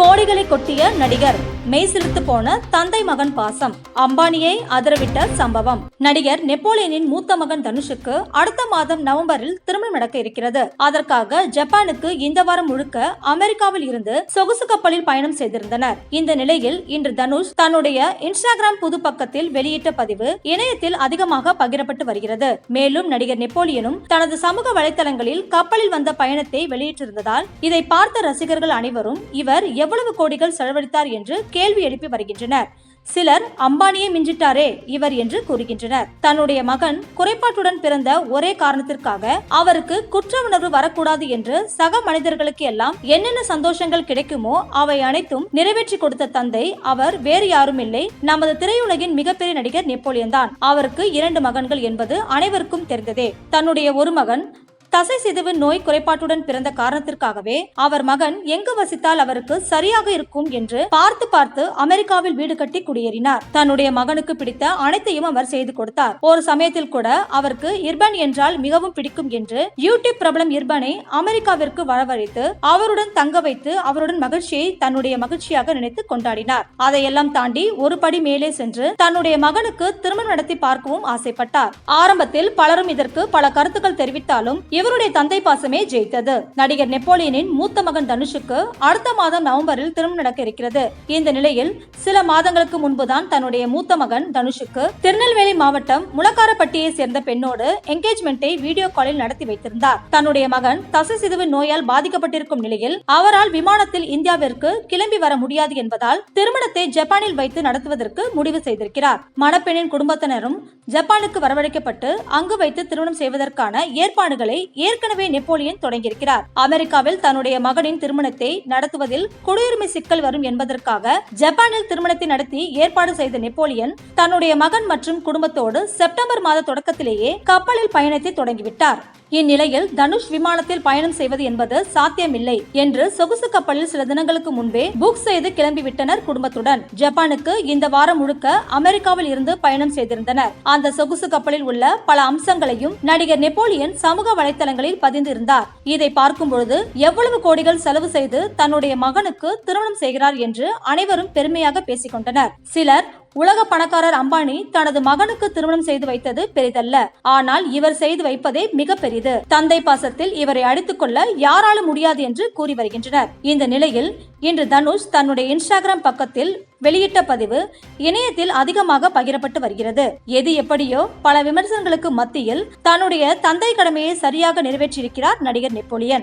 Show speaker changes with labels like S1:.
S1: கோடிகளை கொட்டிய நடிகர், மெய்சிலிர்த்து போன தந்தை மகன் பாசம், அம்பானியை அதிரவிட்ட சம்பவம். நடிகர் நெப்போலியனின் மூத்த மகன் தனுஷுக்கு அடுத்த மாதம் நவம்பரில் திருமணம் நடக்க இருக்கிறது. அதற்காக ஜப்பானுக்கு இந்த வாரம் முழுக்க அமெரிக்காவில் இருந்து சொகுசு கப்பலில் பயணம் செய்திருந்தனர். இந்த நிலையில் இன்று தனுஷ் தன்னுடைய இன்ஸ்டாகிராம் புது பக்கத்தில் வெளியிட்ட பதிவு இணையத்தில் அதிகமாக பகிரப்பட்டு வருகிறது. மேலும் நடிகர் நெப்போலியனும் தனது சமூக வலைதளங்களில் கப்பலில் வந்த பயணத்தை வெளியிட்டிருந்ததால் இதை பார்த்த ரசிகர்கள் அனைவரும் இவர் எவ்வளவு கோடிகள் செலவழித்தார் என்று கேள்வி எழுப்பி வருகின்றனர். சிலர் அம்பானியை மிஞ்சிட்டாரே இவர் என்று கூறுகின்றனர். தன்னுடைய மகன் குறைபாட்டுடன் பிறந்த ஒரே காரணத்திற்காக அவருக்கு குற்ற உணர்வு வரக்கூடாது என்று சக மனிதர்களுக்கு எல்லாம் என்னென்ன சந்தோஷங்கள் கிடைக்குமோ அவை அனைத்தும் நிறைவேற்றி கொடுத்த தந்தை அவர் வேறு யாரும் இல்லை, நமது திரையுலகின் மிகப்பெரிய நடிகர் நெப்போலியன் தான். அவருக்கு 2 மகன்கள் என்பது அனைவருக்கும் தெரிந்ததே. தன்னுடைய ஒரு மகன் தசை சிதைவு நோய் குறைபாட்டுடன் பிறந்த காரணத்திற்காகவே அவர் மகன் எங்கு வசித்தால் அவருக்கு சரியாக இருக்கும் என்று பார்த்து அமெரிக்காவில் வீடு கட்டி குடியேறினார். தன்னுடைய மகனுக்கு பிடித்த அனைத்தையும் அவர் செய்து கொடுத்தார். ஒரு சமயத்தில் கூட அவருக்கு இர்பன் என்றால் மிகவும் பிடிக்கும் என்று யூடியூப் பிரபலம் இர்பனை அமெரிக்காவிற்கு வரவழைத்து அவருடன் தங்க வைத்து அவருடன் மகிழ்ச்சியை தன்னுடைய மகிழ்ச்சியாக நினைத்து கொண்டாடினார். அதையெல்லாம் தாண்டி ஒரு படி மேலே சென்று தன்னுடைய மகனுக்கு திருமணம் நடத்தி பார்க்கவும் ஆசைப்பட்டார். ஆரம்பத்தில் பலரும் இதற்கு பல கருத்துக்கள் தெரிவித்தாலும் இவருடைய தந்தை பாசமே ஜெயித்தது. நடிகர் நெப்போலியனின் மூத்த மகன் தனுஷுக்கு அடுத்த மாதம் நவம்பரில் திருமணம் நடக்க இருக்கிறது. இந்த நிலையில் சில மாதங்களுக்கு முன்புதான் தன்னுடைய மூத்த மகன் தனுஷுக்கு திருநெல்வேலி மாவட்டம் முளக்காரப்பட்டியை சேர்ந்த பெண்ணோடு என்கேஜ்மெண்டை வீடியோ காலில் நடத்தி வைத்திருந்தார். தன்னுடைய மகன் தசை சிதைவு நோயால் பாதிக்கப்பட்டிருக்கும் நிலையில் அவரால் விமானத்தில் இந்தியாவிற்கு கிளம்பி வர முடியாது என்பதால் திருமணத்தை ஜப்பானில் வைத்து நடத்துவதற்கு முடிவு செய்திருக்கிறார். மணப்பெண்ணின் குடும்பத்தினரும் ஜப்பானுக்கு வரவழைக்கப்பட்டு அங்கு வைத்து திருமணம் செய்வதற்கான ஏற்பாடுகளை ஏற்கனவே நெப்போலியன் தொடங்கியிருக்கிறார். அமெரிக்காவில் தன்னுடைய மகனின் திருமணத்தை நடத்துவதில் குடியுரிமை சிக்கல் வரும் என்பதற்காக ஜப்பானில் திருமணத்தை நடத்தி ஏற்பாடு செய்த நெப்போலியன் தன்னுடைய மகன் மற்றும் குடும்பத்தோடு செப்டம்பர் மாத தொடக்கத்திலேயே கப்பலில் பயணத்தை தொடங்கிவிட்டார். இந்நிலையில் தனுஷ் விமானத்தில் பயணம் செய்வது என்பது சாத்தியமில்லை என்று சொகுசு கப்பலில் சில தினங்களுக்கு முன்பே புக் செய்து கிளம்பிவிட்டனர் குடும்பத்துடன். ஜப்பானுக்கு இந்த வாரம் முழுக்க அமெரிக்காவில் இருந்து பயணம் செய்திருந்தனர். அந்த சொகுசு கப்பலில் உள்ள பல அம்சங்களையும் நடிகர் நெப்போலியன் சமூக வலைதளங்களில் பதிந்திருந்தார். இதை பார்க்கும் பொழுது எவ்வளவு கோடிகள் செலவு செய்து தன்னுடைய மகனுக்கு திருமணம் செய்கிறார் என்று அனைவரும் பெருமையாக பேசிக் கொண்டனர். சிலர் உலக பணக்காரர் அம்பானி தனது மகனுக்கு திருமணம் செய்து வைத்தது பெரிதல்ல, ஆனால் இவர் செய்து வைப்பதே மிக பெரிது. தந்தை பாசத்தில் இவரை அடித்துக் கொள்ள யாராலும் முடியாது என்று கூறி வருகின்றனர். இந்த நிலையில் இன்று தனுஷ் தன்னுடைய இன்ஸ்டாகிராம் பக்கத்தில் வெளியிட்ட பதிவு இணையத்தில் அதிகமாக பகிரப்பட்டு வருகிறது. எது எப்படியோ பல விமர்சனங்களுக்கு மத்தியில் தன்னுடைய தந்தை கடமையை சரியாக நிறைவேற்றியிருக்கிறார் நடிகர் நெப்போலியன்.